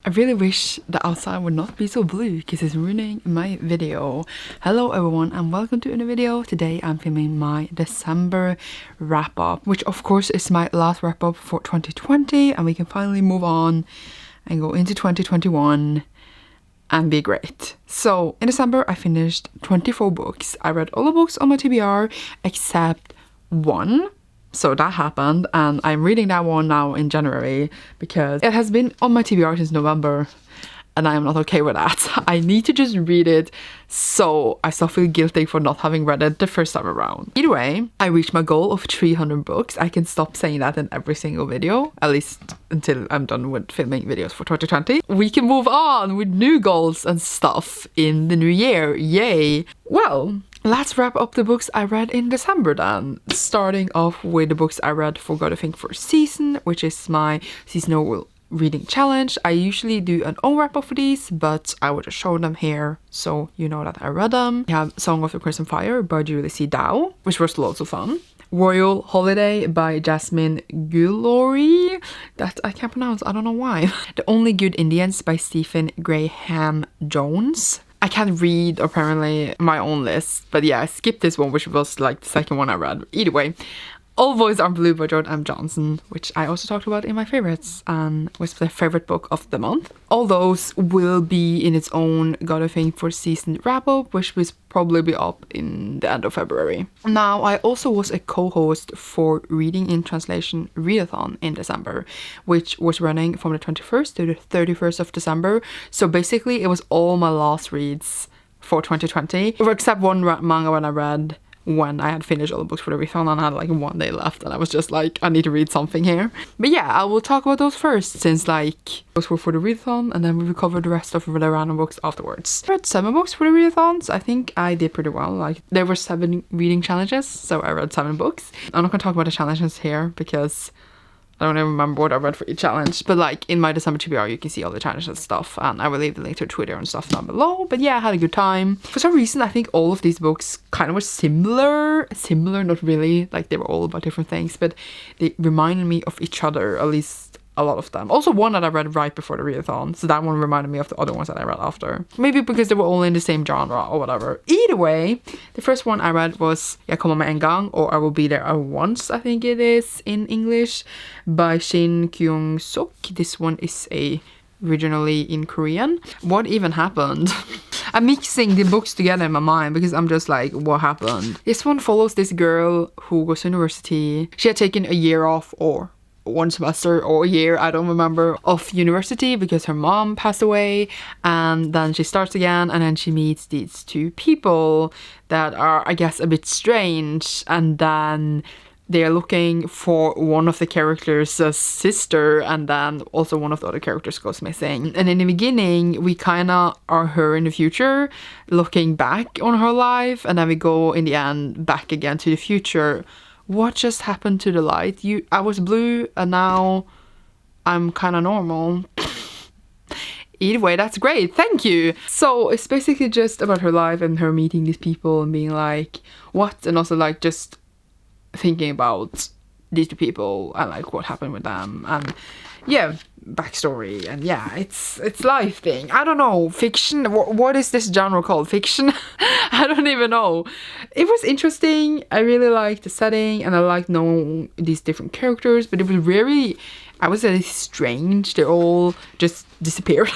I really wish the outside would not be so blue because it's ruining my video. Hello everyone and welcome to a new video. Today I'm filming my December wrap up, which of course is my last wrap up for 2020, and we can finally move on and go into 2021 and be great. So in December I finished 24 books. I read all the books on my TBR except one. So that happened, and I'm reading that one now in January because it has been on my TBR since November and I am not okay with that. I need to just read it so I still feel guilty for not having read it the first time around. Either way, I reached my goal of 300 books. I can stop saying that in every single video, at least until I'm done with filming videos for 2020. We can move on with new goals and stuff in the new year. Yay! Well, let's wrap up the books I read in December then. Starting off with the books I read for Gotta Think for Season, which is my seasonal reading challenge. I usually do an own wrap up for these, but I will just show them here so you know that I read them. We have Song of the Crimson Fire by Julie C. Dow, which was lots of fun. Royal Holiday by Jasmine Guillory, that I can't pronounce, I don't know why. The Only Good Indians by Stephen Graham Jones. I can't read apparently my own list, but yeah, I skipped this one, which was like the second one I read. Either way, All Boys Are Blue by Jordan M. Johnson, which I also talked about in my favorites and was the favorite book of the month. All those will be in its own Gotta Think for Season wrap up, which will probably be up in the end of February. Now, I also was a co-host for Reading in Translation Readathon in December, which was running from the 21st to the 31st of December. So basically, it was all my last reads for 2020, except one manga when I read when I had finished all the books for the readathon and I had like 1 day left, and I was just like, I need to read something here. But yeah, I will talk about those first, since like those were for the readathon, and then we will cover the rest of the random books afterwards. I read 7 books for the readathons. I think I did pretty well. Like, there were 7 reading challenges, so I read 7 books. I'm not gonna talk about the challenges here because I don't even remember what I read for each challenge, but like in my December TBR you can see all the challenges and stuff, and I will leave the link to Twitter and stuff down below. But yeah, I had a good time. For some reason I think all of these books kind of were similar, not really, like they were all about different things, but they reminded me of each other, at least a lot of them. Also one that I read right before the readathon, so that one reminded me of the other ones that I read after. Maybe because they were all in the same genre or whatever. Either way, the first one I read was Yakoma Engang, or I Will Be There at Once, I think it is in English, by Shin Kyung-sok. This one is originally in Korean. What even happened? I'm mixing the books together in my mind because I'm just like, what happened? This one follows this girl who goes to university. She had taken a year off, or 1 semester or a year, I don't remember, of university because her mom passed away, and then she starts again, and then she meets these 2 people that are, I guess, a bit strange, and then they're looking for one of the characters' sister, and then also one of the other characters goes missing. And in the beginning, we kind of are her in the future, looking back on her life, and then we go in the end back again to the future. What just happened to the light? I was blue and now I'm kind of normal. Either way, that's great. Thank you. So it's basically just about her life and her meeting these people and being like, what? And also like just thinking about these 2 people and like what happened with them, and yeah, backstory, and yeah, it's life thing. I don't know, fiction. What is this genre called? Fiction? I don't even know. It was interesting. I really liked the setting and I liked knowing these different characters, but it was very, I would say, strange. They all just disappeared.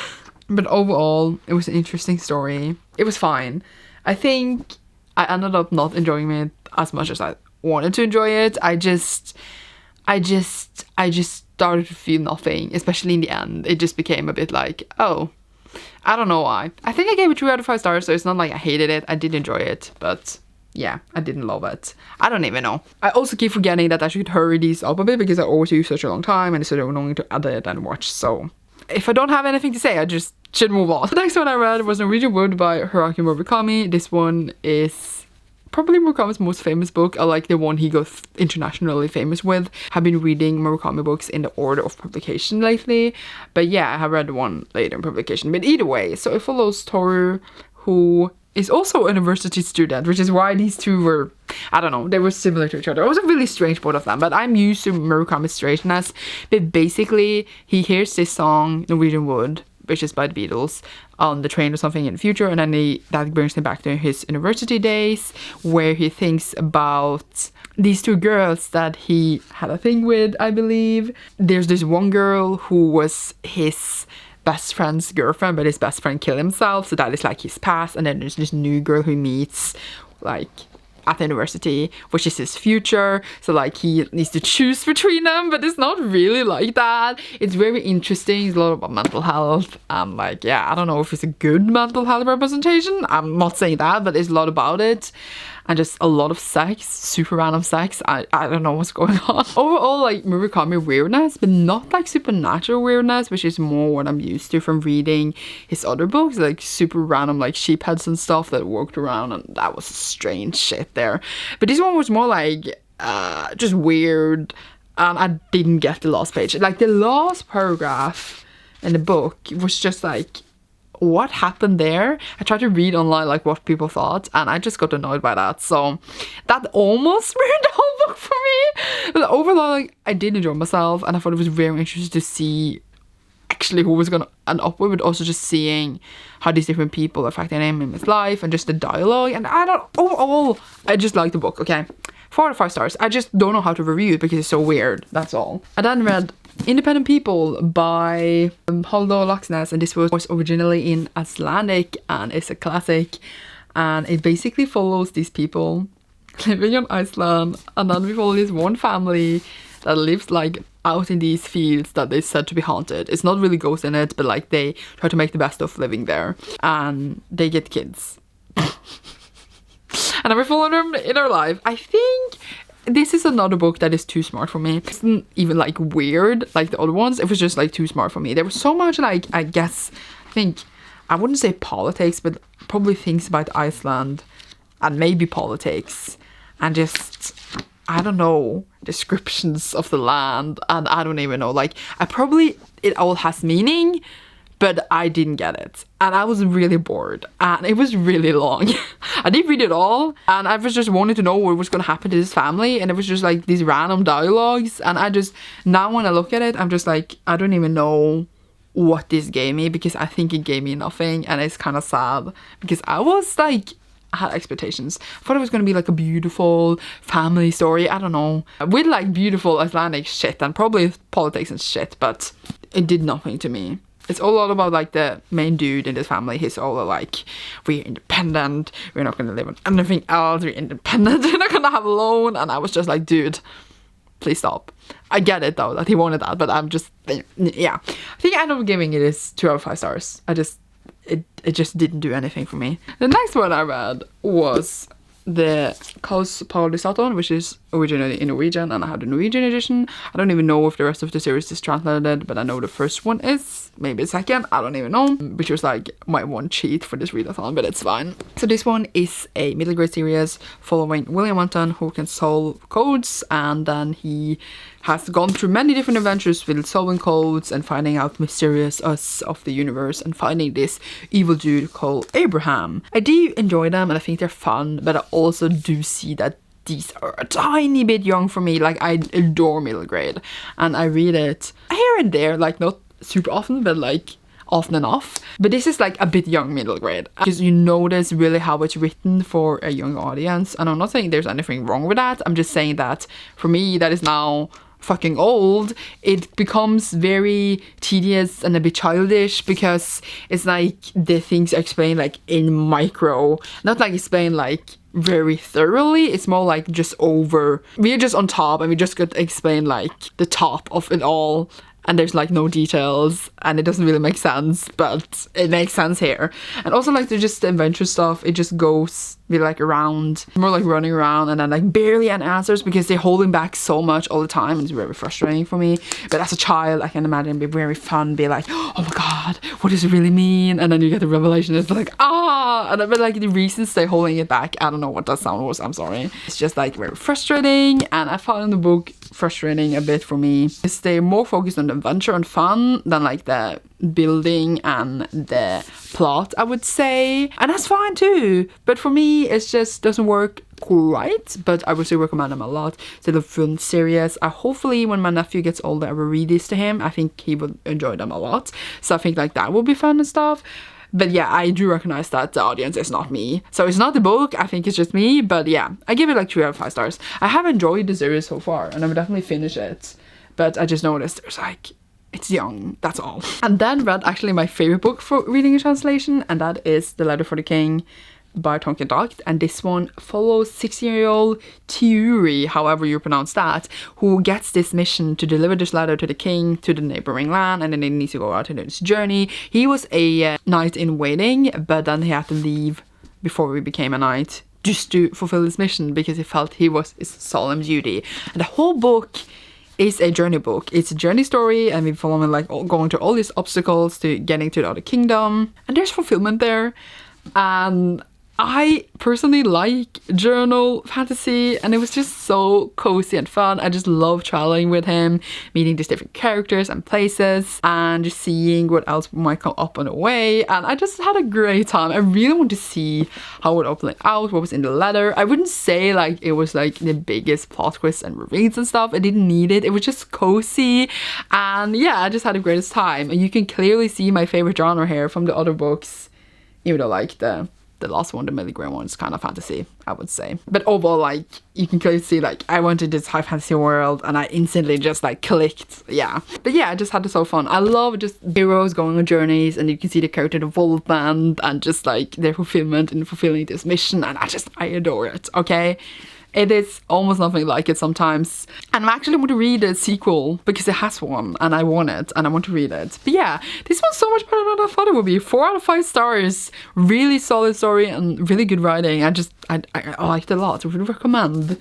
But overall, it was an interesting story. It was fine. I think I ended up not enjoying it as much as I wanted to enjoy it. I just started to feel nothing, especially in the end. It just became a bit like, oh, I don't know why. I think I gave it 3 out of 5 stars, so it's not like I hated it. I did enjoy it, but yeah, I didn't love it. I don't even know. I also keep forgetting that I should hurry these up a bit because I always use such a long time and it's so annoying to edit and watch, so if I don't have anything to say, I just should move on. The next one I read was Norwegian Wood by Haruki Murakami. This one is probably Murakami's most famous book. I like the one he got internationally famous with. I've been reading Murakami books in the order of publication lately, but yeah, I have read one later in publication. But either way, so it follows Toru, who is also a university student, which is why these 2 were, I don't know, they were similar to each other. It was a really strange, both of them, but I'm used to Murakami's strangeness. But basically, he hears this song, Norwegian Wood, which is by the Beatles, on the train or something in the future, and then that brings him back to his university days, where he thinks about these two girls that he had a thing with, I believe. There's this one girl who was his best friend's girlfriend, but his best friend killed himself, so that is like his past. And then there's this new girl who meets like at the university, which is his future, so like he needs to choose between them, but it's not really like that. It's very interesting. It's a lot about mental health, and like, yeah, I don't know if it's a good mental health representation, I'm not saying that, but there's a lot about it. And just a lot of sex, super random sex. I don't know what's going on. Overall, like, Murakami weirdness, but not like supernatural weirdness, which is more what I'm used to from reading his other books, like super random, like sheepheads and stuff that walked around, and that was strange shit there. But this one was more like just weird, and I didn't get the last page. Like the last paragraph in the book was just like, what happened there? I tried to read online like what people thought, and I just got annoyed by that, so that almost ruined the whole book for me. But overall, like, I did enjoy myself, and I thought it was very interesting to see actually who was gonna end up with, but also just seeing how these different people affected him in his life, and just the dialogue. And overall, I just liked the book. Okay, 4 out of 5 stars. I just don't know how to review it because it's so weird, that's all. I then read Independent People by Halldór Laxness, and this was originally in Icelandic, and it's a classic, and it basically follows these people living on Iceland, and then we follow this one family that lives like out in these fields that they said to be haunted. It's not really ghosts in it, but like they try to make the best of living there, and they get kids. And we follow them in their life. I think this is another book that is too smart for me. It isn't even like weird like the other ones. It was just like too smart for me. There was so much like, I think, I wouldn't say politics, but probably things about Iceland and maybe politics, and just, I don't know, descriptions of the land, and I don't even know, like, it all has meaning, but I didn't get it, and I was really bored, and it was really long. I didn't read it all, and I was just wanting to know what was going to happen to this family, and it was just like these random dialogues, and I just, now when I look at it, I'm just like, I don't even know what this gave me, because I think it gave me nothing, and it's kind of sad, because I was like, I had expectations. I thought it was going to be like a beautiful family story, I don't know, with like beautiful Icelandic shit, and probably politics and shit, but it did nothing to me. It's all about like the main dude in this family. He's all like, we're independent, we're not going to live on anything else, we're independent, we're not going to have a loan. And I was just like, dude, please stop. I get it though that he wanted that, but I'm just, yeah. I think I ended up giving it 2 out of 5 stars. It just didn't do anything for me. The next one I read was the Kaos Paulisaton, which is originally in Norwegian, and I have the Norwegian edition. I don't even know if the rest of the series is translated, but I know the first one is, maybe the second, I don't even know, which was like my one cheat for this readathon, but it's fine. So this one is a middle grade series following William Anton, who can solve codes, and then he has gone through many different adventures with solving codes and finding out mysterious us of the universe, and finding this evil dude called Abraham. I do enjoy them, and I think they're fun, but I also do see that these are a tiny bit young for me. Like, I adore middle grade, and I read it here and there, like not super often, but like often enough. But this is like a bit young middle grade, because you notice really how it's written for a young audience, and I'm not saying there's anything wrong with that. I'm just saying that for me, that is now fucking old, it becomes very tedious and a bit childish, because it's like the things are explained like in micro, not like explained like very thoroughly. It's more like just over, we're just on top, and we just got to explain like the top of it all, and there's like no details, and it doesn't really make sense, but it makes sense here. And also like there's just the adventure stuff, it just goes really like around, more like running around, and then like barely any answers, because they're holding back so much all the time, and it's very frustrating for me. But as a child, I can imagine it'd be very fun, be like, oh my god, what does it really mean? And then you get the revelation, it's like, and but like the reasons they're holding it back, I don't know what that sound was, I'm sorry. It's just like very frustrating, and I found the book frustrating a bit for me. They're more focused on adventure and fun than like the building and the plot, I would say. And that's fine too. But for me, it just doesn't work quite. But I would still recommend them a lot. It's a fun series. Hopefully when my nephew gets older, I will read these to him. I think he would enjoy them a lot. So I think like that will be fun and stuff. But yeah, I do recognize that the audience is not me. So it's not the book, I think it's just me. But yeah, I give it like 3 out of 5 stars. I have enjoyed the series so far and I would definitely finish it. But I just noticed there's like, it's young, that's all. And then read actually my favorite book for reading a translation, and that is The Letter for the King by Tonkin Doct. And this one follows 16-year-old Tiuri, however you pronounce that, who gets this mission to deliver this letter to the king to the neighboring land, and then he needs to go out on this journey. He was a knight in waiting, but then he had to leave before he became a knight just to fulfill this mission because he felt he was his solemn duty. And the whole book is a journey book. It's a journey story, and we follow him like going through all these obstacles to getting to the other kingdom, and there's fulfillment there. And I personally like journal fantasy, and it was just so cozy and fun. I just love traveling with him, meeting these different characters and places, and just seeing what else might come up on the way. And I just had a great time. I really want to see how it would open it out, what was in the letter. I wouldn't say like it was like the biggest plot twists and reveals and stuff. I didn't need it. It was just cozy, and yeah, I just had the greatest time. And you can clearly see my favorite genre here from the other books, even though like the last one, the Milligram one, is kind of fantasy, I would say. But overall, like, you can clearly see, like, I went to this high fantasy world and I instantly just, like, clicked. Yeah. But yeah, I just had so fun. I love just heroes going on journeys, and you can see the character development and just, like, their fulfillment in fulfilling this mission. And I adore it, okay? It is almost nothing like it sometimes. And I actually want to read a sequel because it has one and I want it and I want to read it. But yeah, this one's so much better than I thought it would be. 4 out of 5 stars. Really solid story and really good writing. I liked it a lot. I would recommend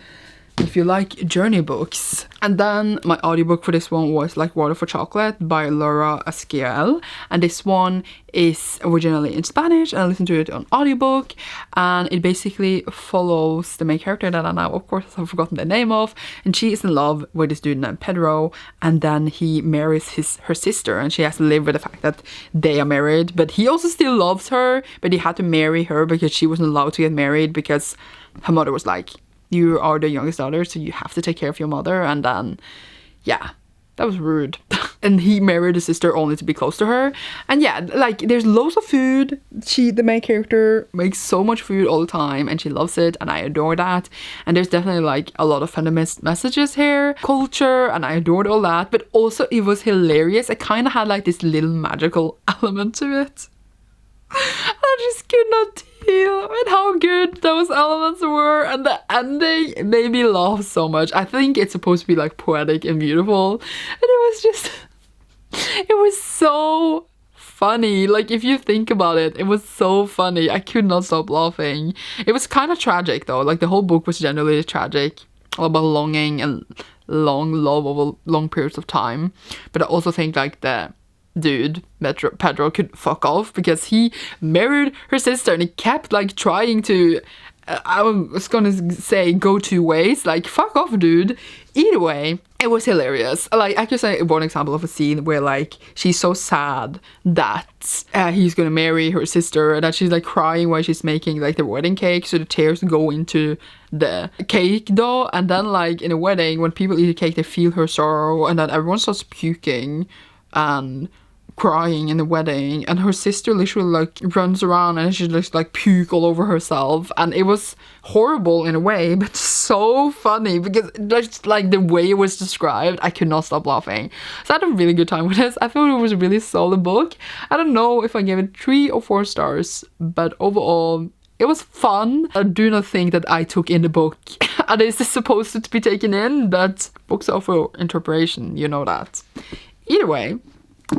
if you like journey books. And then my audiobook for this one was Like Water for Chocolate by Laura Esquiel, and this one is originally in Spanish, and I listened to it on audiobook, and it basically follows the main character that I now of course have forgotten the name of, and she is in love with this dude named Pedro, and then he marries her sister, and she has to live with the fact that they are married, but he also still loves her, but he had to marry her because she wasn't allowed to get married because her mother was like, you are the youngest daughter, so you have to take care of your mother. And then, yeah, that was rude. And he married his sister only to be close to her. And yeah, like, there's loads of food. The main character, makes so much food all the time, and she loves it, and I adore that. And there's definitely, like, a lot of feminist messages here, culture, and I adored all that. But also, it was hilarious. It kind of had, like, this little magical element to it. I just could not deal with how good those elements were, and the ending made me laugh so much. I think it's supposed to be like poetic and beautiful, and it was so funny. Like, if you think about it, it was so funny. I could not stop laughing. It was kind of tragic though. Like, the whole book was generally tragic, all about longing and long love over long periods of time. But I also think like the dude Pedro could fuck off because he married her sister, and he kept like trying to I was gonna say go 2 ways, like fuck off dude. Either way, it was hilarious. Like, I could say one example of a scene where like she's so sad that he's gonna marry her sister, and that she's like crying while she's making like the wedding cake, so the tears go into the cake dough, and then like in a wedding when people eat the cake they feel her sorrow, and then everyone starts puking and crying in the wedding, and her sister literally like runs around and she just like puke all over herself, and it was horrible in a way but so funny because just like the way it was described, I could not stop laughing. So I had a really good time with this. I thought it was a really solid book. I don't know if I gave it 3 or 4 stars, but overall it was fun. I do not think that I took in the book and this is supposed to be taken in, but books are for interpretation, you know that. Either way,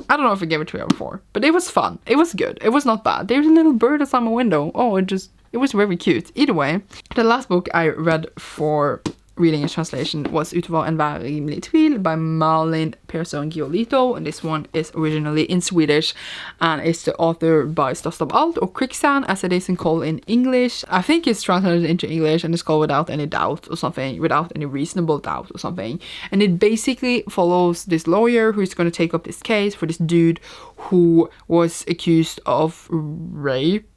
I don't know if I gave it 3 out of 4, but it was fun. It was good. It was not bad. There's a little bird outside my window. Oh, it was very cute. Either way, the last book I read for reading a translation was Utover enhver rimelig tvil by Malin Persson Giolito, and this one is originally in Swedish and it's the author by Störst av allt or Quicksand as it is called in English. I think it's translated into English and it's called Without Any Doubt or something, Without Any Reasonable Doubt or something, and it basically follows this lawyer who's going to take up this case for this dude who was accused of rape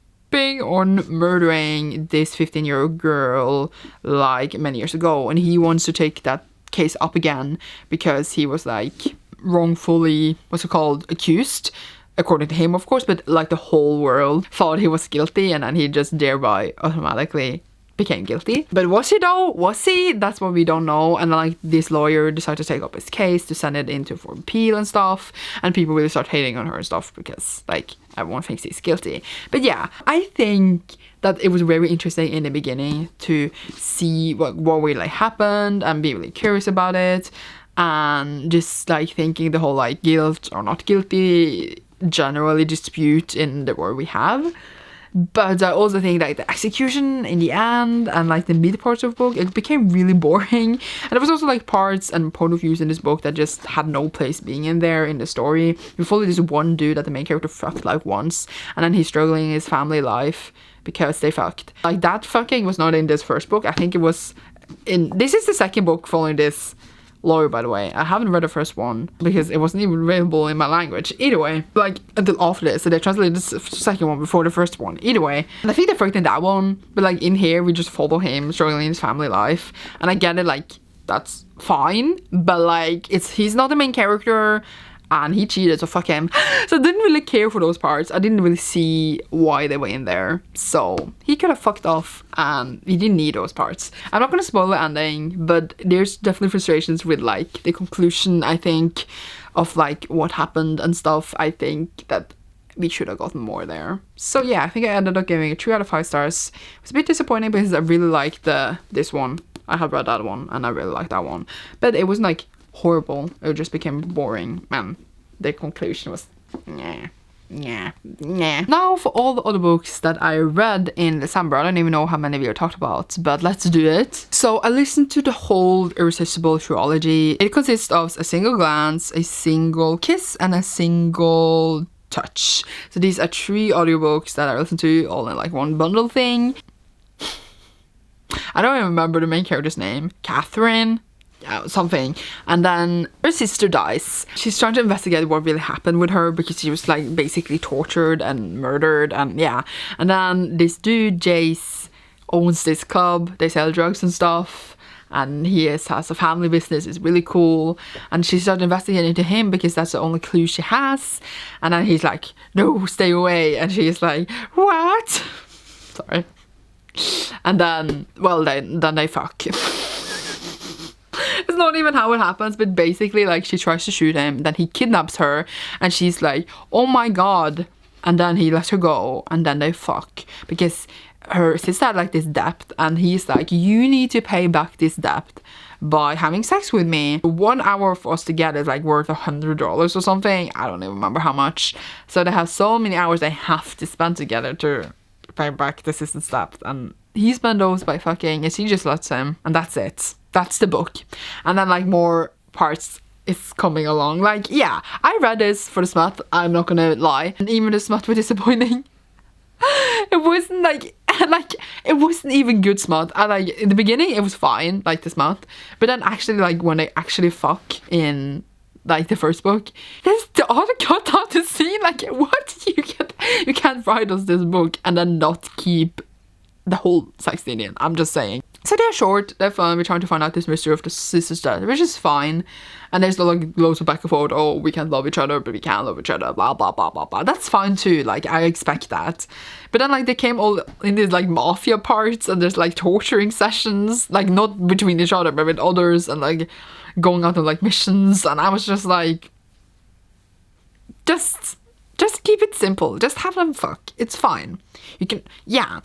or murdering this 15-year-old girl like many years ago, and he wants to take that case up again because he was like wrongfully, what's it called, accused, according to him of course, but like the whole world thought he was guilty, and then he just thereby automatically became guilty. But was he though? Was he? That's what we don't know. And like this lawyer decided to take up his case to send it into for appeal and stuff, and people really start hating on her and stuff because like everyone thinks he's guilty. But yeah, I think that it was very interesting in the beginning to see what really happened and be really curious about it, and just like thinking the whole like guilt or not guilty generally dispute in the world we have. But I also think like the execution in the end and like the mid parts of the book, it became really boring. And there was also like parts and point of views in this book that just had no place being in there in the story. We follow this one dude that the main character fucked like once, and then he's struggling in his family life because they fucked. Like that fucking was not in this first book. I think it was in, this is the second book following this lawyer, by the way. I haven't read the first one because it wasn't even available in my language. Either way, like until after this, so they translated the second one before the first one. Either way, and I think they fucked in that one, but like in here we just follow him struggling in his family life, and I get it, like that's fine, but like he's not the main character and he cheated, so fuck him. So I didn't really care for those parts. I didn't really see why they were in there, so he could have fucked off and he didn't need those parts. I'm not gonna spoil the ending, but there's definitely frustrations with like the conclusion, I think, of like what happened and stuff. I think that we should have gotten more there. So yeah, I think I ended up giving it 3 out of 5 stars. It was a bit disappointing because I really liked this one. I have read that one and I really liked that one, but it wasn't like horrible. It just became boring and the conclusion was nah. Now for all the other books that I read in December. I don't even know how many we talked about, but let's do it. So I listened to the whole Irresistible trilogy. It consists of A Single Glance, A Single Kiss, and A Single Touch. So these are 3 audiobooks that I listened to all in like one bundle thing. I don't even remember the main character's name. Catherine? Something. And then her sister dies. She's trying to investigate what really happened with her because she was like basically tortured and murdered, and yeah. And then this dude, Jace, owns this club. They sell drugs and stuff, and he has a family business. It's really cool, and she started investigating into him because that's the only clue she has. And then he's like, no, stay away, and she's like, what? Sorry. And then, well, then they fuck. It's not even how it happens, but basically like she tries to shoot him, then he kidnaps her, and she's like, oh my god, and then he lets her go, and then they fuck because her sister had like this debt, and he's like, you need to pay back this debt by having sex with me. 1 hour for us together is like worth $100 or something. I don't even remember how much. So they have so many hours they have to spend together to pay back the sister's debt, and he spent those by fucking, and she just lets him, and that's it. That's the book. And then like more parts is coming along. Like, yeah, I read this for the smut, I'm not gonna lie, and even the smut was disappointing. It wasn't like it wasn't even good smut. I like in the beginning it was fine, like the smut, but then actually like when they actually fuck in like the first book, the author got out the scene. Like, what? You can't write us this book and then not keep the whole sex scene in. I'm just saying. So they're short, they're fun, we're trying to find out this mystery of the sister's death, which is fine. And there's like loads of back and forth, oh, we can't love each other, but we can love each other, blah, blah, blah, blah, blah. That's fine too, like, I expect that. But then like they came all in these like mafia parts, and there's like torturing sessions, like not between each other, but with others, and like going out on like missions, and I was just like, just keep it simple, just have them fuck, it's fine. You can, yeah.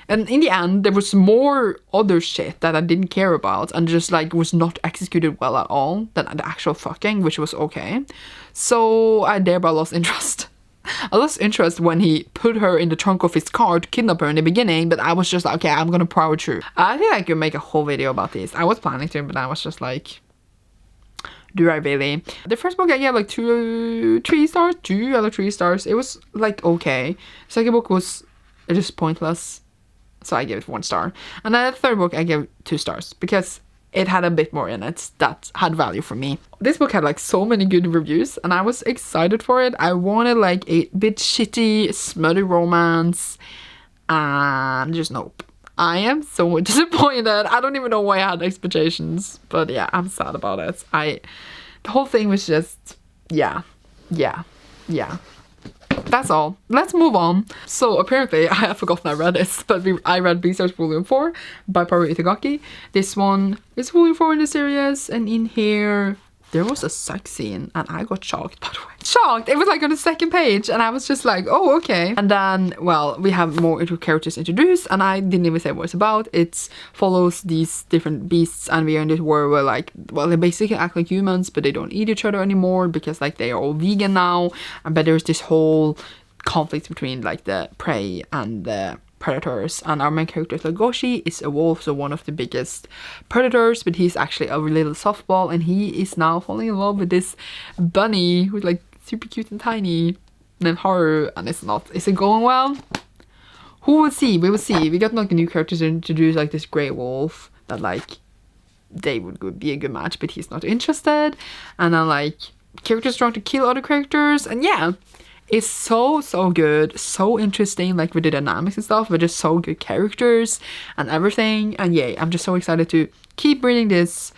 And in the end, there was more other shit that I didn't care about and just like was not executed well at all than the actual fucking, which was okay. So I thereby lost interest. I lost interest when he put her in the trunk of his car to kidnap her in the beginning, but I was just like, okay, I'm gonna power through. I think I could make a whole video about this. I was planning to, but I was just like, do I really? The first book I gave like 2 stars. It was like okay. Second book was just pointless, so I gave it 1 star. And then the third book I gave 2 stars because it had a bit more in it that had value for me. This book had like so many good reviews and I was excited for it. I wanted like a bit shitty, smutty romance, and just nope. I am so disappointed. I don't even know why I had expectations, but yeah, I'm sad about it. The whole thing was just, yeah. That's all. Let's move on. So apparently, I have forgotten I read this, but I read Beastars Volume 4 by Paru Itagaki. This one is Volume 4 in the series, and in here, there was a sex scene, and I got shocked, by the way. Shocked! It was like on the second page, and I was just like, oh, okay. And then, well, we have more characters introduced, and I didn't even say what it's about. It follows these different beasts, and we are in this world where, like, well, they basically act like humans, but they don't eat each other anymore, because, like, they are all vegan now. But there's this whole conflict between, like, the prey and the predators, and our main character Lagoshi is a wolf, so one of the biggest predators, but he's actually a little softball, and he is now falling in love with this bunny who's like super cute and tiny named Haru, and is it going well? Who will see? We will see. We got like new characters introduced, like this grey wolf that like they would be a good match, but he's not interested, and then like characters trying to kill other characters, and yeah, it's so good, so interesting, like with the dynamics and stuff, but just so good characters and everything. And yeah, I'm just so excited to keep reading this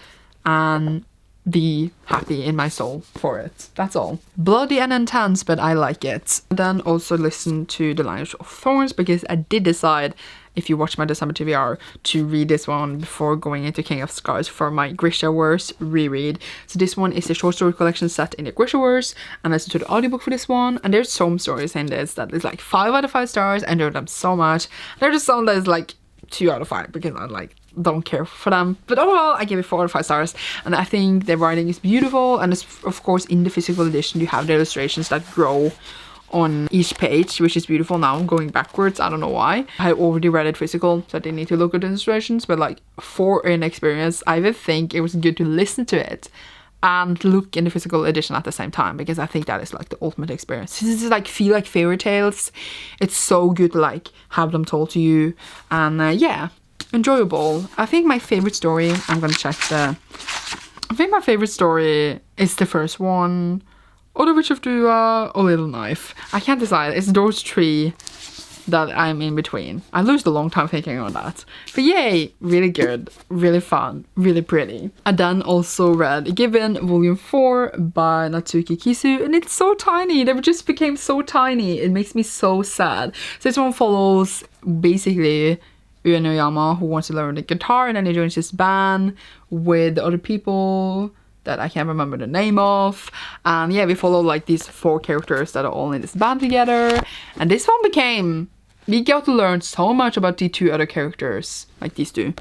and be happy in my soul for it. That's all. Bloody and intense, but I like it. Then also listen to The Lineage of Thorns, because I did decide, if you watch my December TBR, to read this one before going into King of Scars for my Grishaverse reread. So this one is a short story collection set in the Grishaverse, and I listened to the audiobook for this one, and there's some stories in this that is like 5 out of 5 stars. I enjoyed them so much. There's just some that is like 2 out of 5 because I like don't care for them, but overall I give it 4 out of 5 stars. And I think the writing is beautiful, and it's, of course, in the physical edition you have the illustrations that grow on each page, which is beautiful. Now I'm going backwards, I don't know why. I already read it physical, so I didn't need to look at the illustrations, but like for an experience, I would think it was good to listen to it and look in the physical edition at the same time, because I think that is like the ultimate experience. This is like feel like fairy tales. It's so good to like have them told to you, and yeah, enjoyable. I think my favorite story, I'm gonna check I think my favorite story is the first one, or The Witch of Dua, or Little Knife. I can't decide. It's those 3 that I'm in between. I lose a long time thinking on that. But yay, really good, really fun, really pretty. I then also read Given Volume 4 by Natsuki Kisu, and it's so tiny. They just became so tiny. It makes me so sad. So this one follows basically Uenoyama, who wants to learn the guitar, and then he joins this band with other people that I can't remember the name of. And yeah, we follow like these 4 characters that are all in this band together. And this one we got to learn so much about the 2 other characters, like these 2,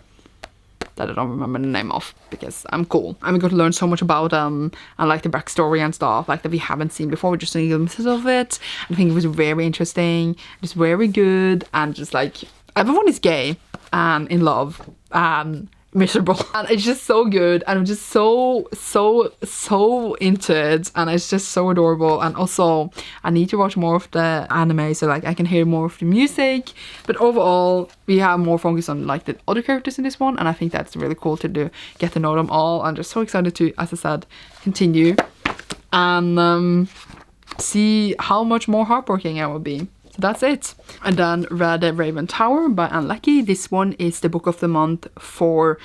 that I don't remember the name of, because I'm cool. And we got to learn so much about them, and like the backstory and stuff, like that we haven't seen before, just seeing glimpses of it. I think it was very interesting, just very good, and just like, everyone is gay, and in love, and miserable, and it's just so good, and I'm just so into it, and it's just so adorable. And also I need to watch more of the anime so like I can hear more of the music, but overall we have more focus on like the other characters in this one, and I think that's really cool to get to know them all. I'm just so excited to, as I said, continue and see how much more heartbreaking I will be. So that's it. And then read Raven Tower by Anne Leckie. This one is the book of the month for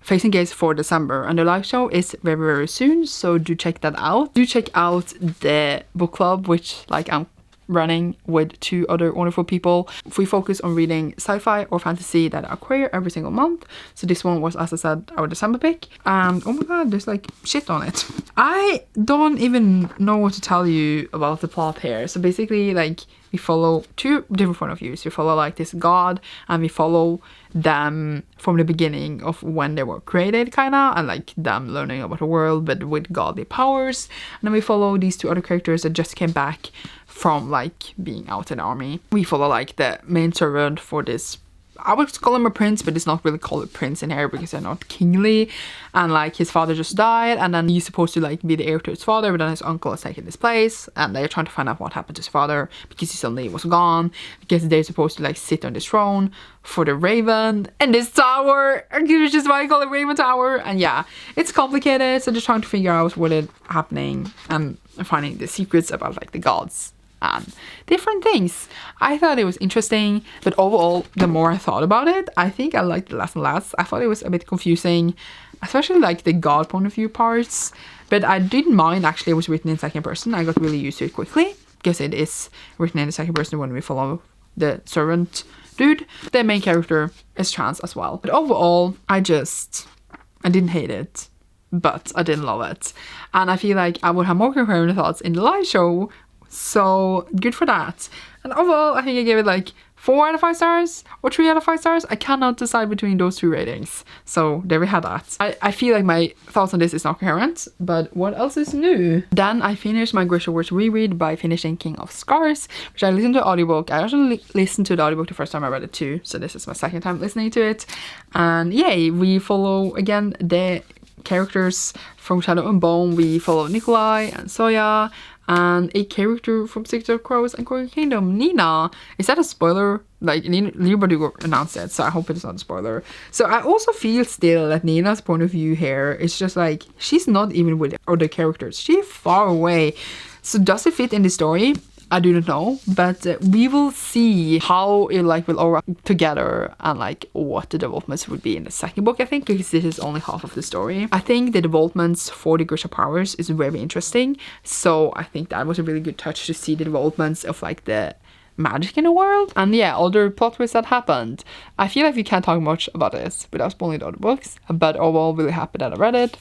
Facing Gaze for December, and the live show is very soon, so do check that out. Do check out the book club, which like I'm running with 2 other wonderful people. We focus on reading sci-fi or fantasy that are queer every single month. So this one was, as I said, our December pick, and oh my god, there's like shit on it. I don't even know what to tell you about the plot here. So basically, like, we follow 2 different point of views. We follow like this god, and we follow them from the beginning of when they were created, kinda, and like them learning about the world but with godly powers. And then we follow these 2 other characters that just came back from like being out in the army. We follow like the main servant for this, I would call him a prince, but it's not really called a prince in here because they're not kingly. And like his father just died, and then he's supposed to like be the heir to his father, but then his uncle has taken his place, and they're trying to find out what happened to his father because he suddenly was gone, because they're supposed to like sit on this throne for the Raven in this tower, which is why I call it Raven Tower. And yeah, it's complicated, so just trying to figure out what is happening and finding the secrets about like the gods and different things. I thought it was interesting, but overall, the more I thought about it, I think I liked it less and less. I thought it was a bit confusing, especially like the god point of view parts, but I didn't mind. Actually, it was written in second person. I got really used to it quickly because it is written in the second person when we follow the servant dude. The main character is trans as well. But overall, I didn't hate it, but I didn't love it. And I feel like I would have more coherent thoughts in the live show, so good for that. And overall, I think I gave it like 4 out of 5 stars or 3 out of 5 stars. I cannot decide between those two ratings. So there we have that. I feel like my thoughts on this is not coherent, but what else is new? Then I finished my Grisha Wars reread by finishing King of Scars, which I listened to the audiobook. I actually listened to the audiobook the first time I read it too, so this is my second time listening to it. And yay, we follow again the characters from Shadow and Bone. We follow Nikolai and Soya, and a character from Six of Crows and Crooked Kingdom, Nina. Is that a spoiler? Like, nobody announced it, so I hope it's not a spoiler. So I also feel still that Nina's point of view here is just like, she's not even with other characters. She's far away. So does it fit in the story? I do not know, but we will see how it like will all work together and like what the developments would be in the second book, I think, because this is only half of the story. I think the developments for the Grisha powers is very interesting, so I think that was a really good touch to see the developments of like the magic in the world. And yeah, other plot twists that happened. I feel like we can't talk much about this without spoiling the other books, but overall really happy that I read it.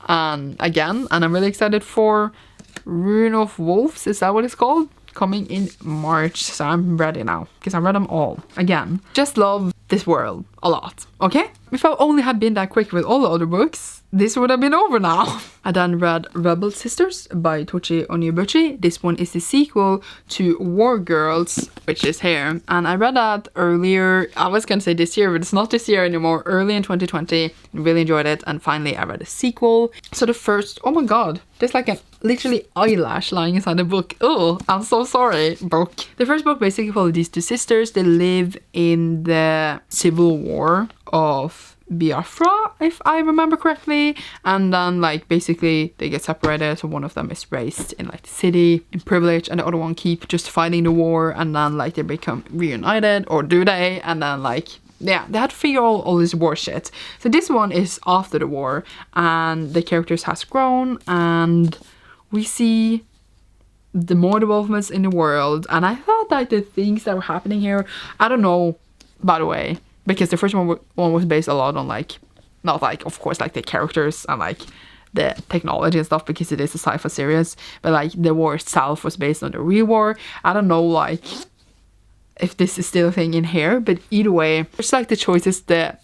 And again, and I'm really excited for Rune of Wolves, is that what it's called? Coming in March, so I'm ready now because I read them all. Again, just love this world a lot, okay? If I only had been that quick with all the other books, this would have been over now. I then read Rebel Sisters by Tochi Onyebuchi. This one is the sequel to War Girls, which is here. And I read that earlier, I was gonna say this year, but it's not this year anymore, early in 2020. Really enjoyed it, and finally I read a sequel. So the first, oh my god, there's like a literally eyelash lying inside the book. Oh, I'm so sorry, book. The first book basically follows these two sisters. They live in the civil war of Biafra, if I remember correctly, and then like basically they get separated, so one of them is raised in like the city in privilege and the other one keep just fighting the war, and then like they become reunited, or do they? And then like yeah, they had to figure out all this war shit. So this one is after the war, and the characters has grown, and we see the more developments in the world. And I thought that the things that were happening here, I don't know, by the way, because the first one was based a lot on like, not like of course like the characters and like the technology and stuff, because it is a sci-fi series, but like the war itself was based on the real war. I don't know like if this is still a thing in here, but either way, just like the choices the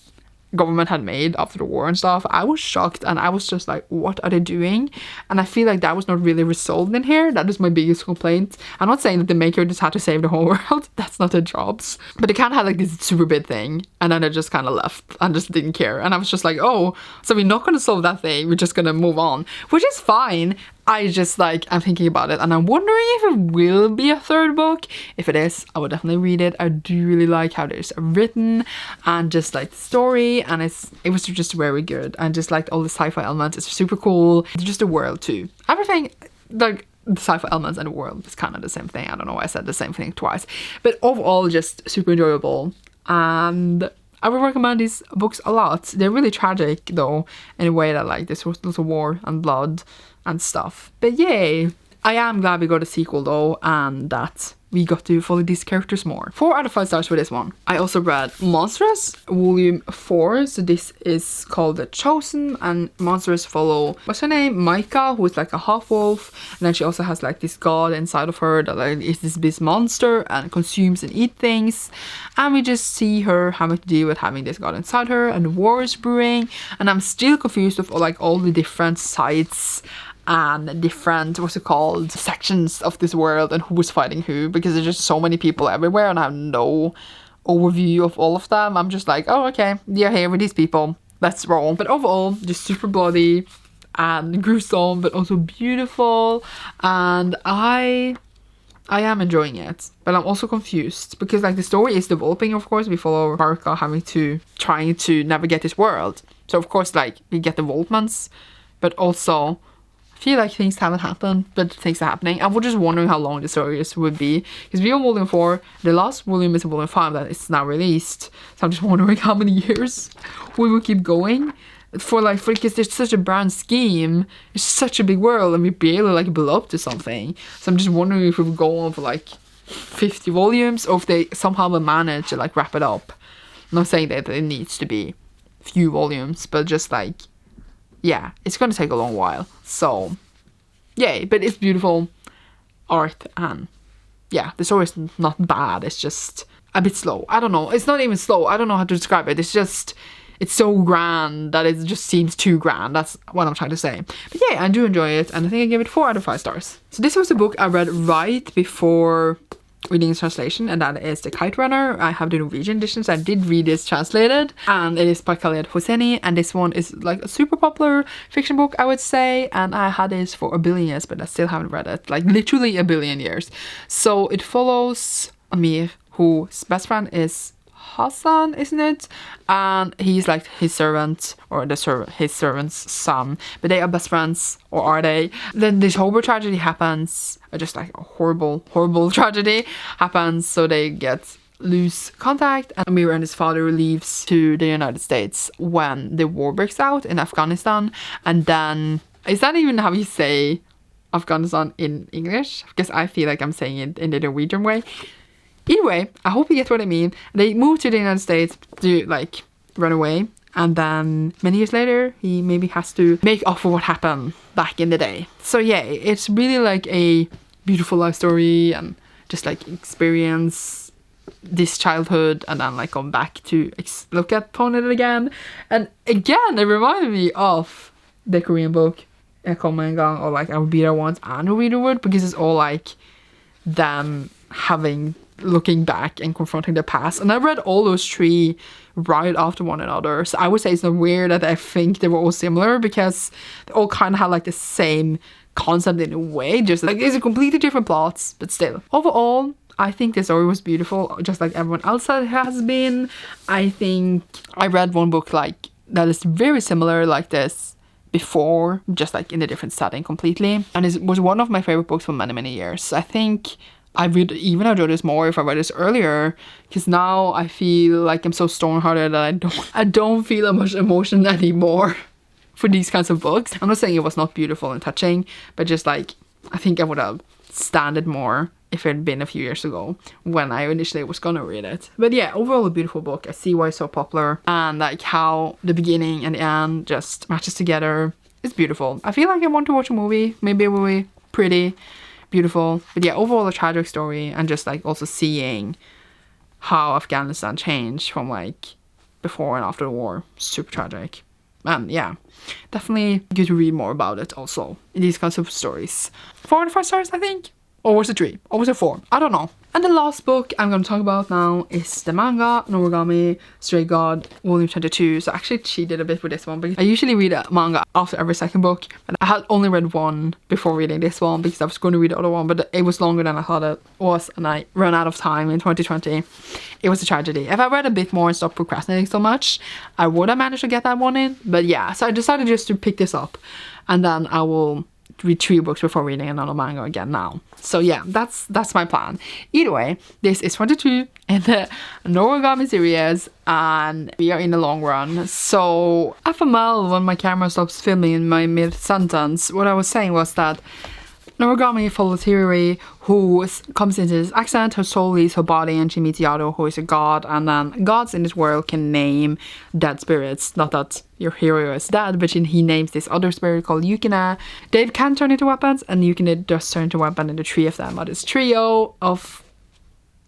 government had made after the war and stuff, I was shocked, and I was just like, what are they doing? And I feel like that was not really resolved in here. That is my biggest complaint. I'm not saying that the maker just had to save the whole world, that's not their jobs, but they kind of had like this super big thing, and then they just kind of left and just didn't care. And I was just like, oh, so we're not going to solve that thing, we're just going to move on, which is fine. I just like, I'm thinking about it, and I'm wondering if it will be a third book. If it is, I would definitely read it. I do really like how it's written, and just like the story, and it was just very good, and just like all the sci-fi elements, it's super cool. Just the world too, everything, like the sci-fi elements and the world is kind of the same thing. I don't know why I said the same thing twice, but overall just super enjoyable, and I would recommend these books a lot. They're really tragic though, in a way that like this was lots of war and blood and stuff. But yay! I am glad we got a sequel though, and that we got to follow these characters more. 4 out of 5 stars for this one. I also read Monstrous Volume 4. So this is called The Chosen, and Monstrous follow, what's her name? Micah, who is like a half-wolf, and then she also has like this god inside of her that like is this monster and consumes and eats things. And we just see her having to deal with having this god inside her, and the war is brewing, and I'm still confused with like all the different sides and different, what's it called, sections of this world and who was fighting who, because there's just so many people everywhere and I have no overview of all of them. I'm just like, oh, okay, you're here with these people, let's roll. But overall, just super bloody and gruesome, but also beautiful, and I am enjoying it, but I'm also confused because like the story is developing. Of course, we follow Haruka trying to navigate this world, so of course like we get developments, but also I feel like things haven't happened, but things are happening, and we're just wondering how long the series would be, because we are volume 4, the last volume is volume 5 that is now released, so I'm just wondering how many years we will keep going for because there's such a brand scheme, it's such a big world, and we barely like build up to something. So I'm just wondering if we will go on for like 50 volumes, or if they somehow will manage to like wrap it up. I'm not saying that it needs to be few volumes, but just like, yeah, it's gonna take a long while. So yay, but it's beautiful art, and yeah, the story is not bad, it's just a bit slow. I don't know, it's not even slow, I don't know how to describe it, it's so grand that it just seems too grand. That's what I'm trying to say. But yeah, I do enjoy it, and I think I give it 4 out of 5 stars. So this was a book I read right before reading its translation, and that is The Kite Runner. I have the Norwegian edition, so I did read this translated, and it is by Khaled Hosseini, and this one is like a super popular fiction book, I would say, and I had this for a billion years, but I still haven't read it, like literally a billion years. So it follows Amir, whose best friend is Hassan, isn't it? And he's like his servant, or his servant's son, but they are best friends, or are they? Then this horrible tragedy happens, just like a horrible tragedy happens, so they lose contact, and Amir and his father leaves to the United States when the war breaks out in Afghanistan. And then, is that even how you say Afghanistan in English? Because I feel like I'm saying it in the Norwegian way. Either way, I hope you get what I mean. They moved to the United States to like run away, and then many years later he maybe has to make up for what happened back in the day. So yeah, it's really like a beautiful life story, and just like experience this childhood and then like come back to look at upon it again. And again, it reminded me of the Korean book Come and Gang, or like I Will Be There Once and A Reader Would, because it's all like them looking back and confronting the past. And I read all those 3 right after one another, so I would say it's not weird that I think they were all similar, because they all kind of had like the same concept in a way, just like it's a completely different plots, but still. Overall, I think the story was beautiful, just like everyone else has been. I think I read one book like that is very similar like this before, just like in a different setting completely, and it was one of my favorite books for many years. I think I would even enjoy this more if I read this earlier, because now I feel like I'm so stone-hearted that I don't feel that much emotion anymore for these kinds of books. I'm not saying it was not beautiful and touching, but just like I think I would have stand it more if it had been a few years ago when I initially was gonna read it. But yeah, overall a beautiful book. I see why it's so popular, and like how the beginning and the end just matches together. It's beautiful. I feel like I want to watch a movie. Maybe it will be pretty beautiful. But yeah, overall a tragic story, and just like also seeing how Afghanistan changed from like before and after the war. Super tragic. And yeah, definitely good to read more about it also in these kinds of stories. 4 out of 5 stars, I think. Or was it 3? Or was it 4? I don't know. And the last book I'm going to talk about now is the manga Noragami Stray God Volume 22. So I actually cheated a bit with this one, because I usually read a manga after every second book, but I had only read one before reading this one, because I was going to read the other one, but it was longer than I thought it was, and I ran out of time in 2020. It was a tragedy. If I read a bit more and stopped procrastinating so much, I would have managed to get that one in. But yeah, so I decided just to pick this up, and then I will read 3 books before reading another manga again now. So yeah, that's my plan. Either way, this is 22 in the Noragami series, and we are in the long run. So FML, when my camera stops filming in my mid-sentence, what I was saying was that Noragami follows Hiroi, who comes into this accident. Her soul leaves her body, and she meets Yado, who is a god. And then gods in this world can name dead spirits. Not that your hero is dead, but he names this other spirit called Yukina. They can turn into weapons, and Yukina does turn into a weapon, and the 3 of them are this trio of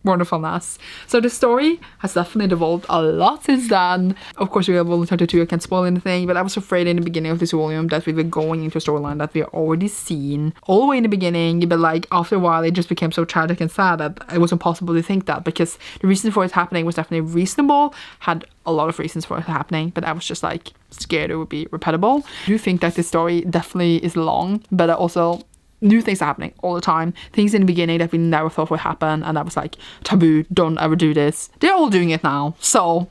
wonderfulness. So the story has definitely evolved a lot since then. Of course, we have volume 32, I can't spoil anything, but I was afraid in the beginning of this volume that we were going into a storyline that we already seen all the way in the beginning, but like after a while it just became so tragic and sad that it was impossible to think that, because the reason for it happening was definitely reasonable, had a lot of reasons for it happening, but I was just like scared it would be repetible. I do think that this story definitely is long, but I also new things are happening all the time. Things in the beginning that we never thought would happen, and I was like, taboo, don't ever do this. They're all doing it now, so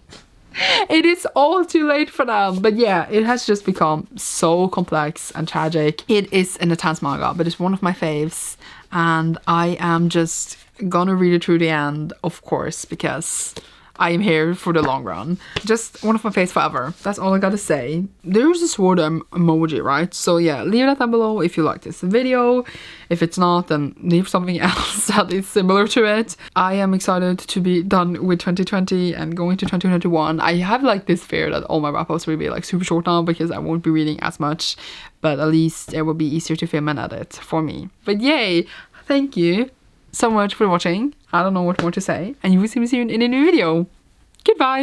it is all too late for them. But yeah, it has just become so complex and tragic. It is an intense manga, but it's one of my faves, and I am just gonna read it through the end, of course, because I am here for the long run. Just one of my faves forever. That's all I gotta say. There's a sword emoji, right? So yeah, leave that down below if you like this video. If it's not, then leave something else that is similar to it. I am excited to be done with 2020 and going to 2021. I have like this fear that all my wrap-ups will be like super short now because I won't be reading as much, but at least it will be easier to film and edit for me. But yay, thank you so much for watching. I don't know what more to say, and you will see me soon in a new video. Goodbye.